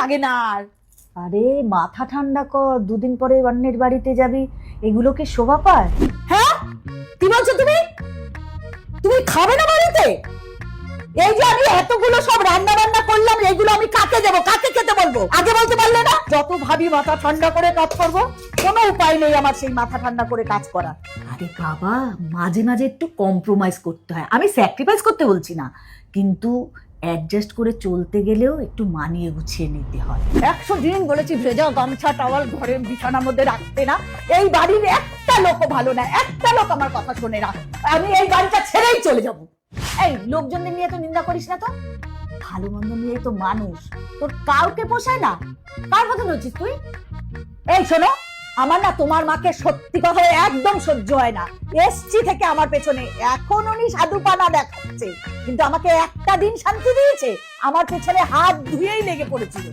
লাগে না আর। আরে মাথা ঠান্ডা কর, দুদিন পরে অন্যের বাড়িতে যাবি, এগুলো কি শোভা পায়? হ্যাঁ, কি বলছো তুমি? তুমি খাবে না বাড়িতে? এই যে আমি এতগুলো সব রান্না বান্না করলাম, এগুলো আমি কাকে দেবো, কাকে খেতে বলবো? আগে বলতে পারলে না? যত ভাবি মাথা ঠান্ডা করে কাজ করবো, কোনো উপায় নেই আমার সেই মাথা ঠান্ডা করে কাজ করা। আরে বাবা, মাঝে মাঝে একটু কম্প্রোমাইজ করতে হয়, আমি স্যাক্রিফাইস করতে বলছি না, কিন্তু অ্যাডজাস্ট করে চলতে গেলেও একটু মানিয়ে গুছিয়ে নিতে হয়। 100 দিন বলেছি ভেজা গামছা টাওয়াল ঘরে বিছানার মধ্যে রাখতে না। এই বাড়ির একটা লোকও ভালো না, একটা লোক আমার কথা শোনে না। আমি এই বাড়িটা ছেড়েই চলে যাব। এই লোকজনদের নিয়ে তো নিন্দা করিস না তো, ভালো মন্দ নিয়ে তো মানুষ, তোর কাউকে পোষায় না? কার কথা বলছিস তুই? এই শোনো, আমার না তোমার মাকে সত্যি কথা একদম সহ্য হয় না। এসছি থেকে আমার পেছনে, এখন উনি সাধুপানা দেখাচ্ছে, কিন্তু আমাকে একটা দিন শান্তি দিয়েছে? আমার পেছনে হাত ধুয়েই লেগে পড়েছিল।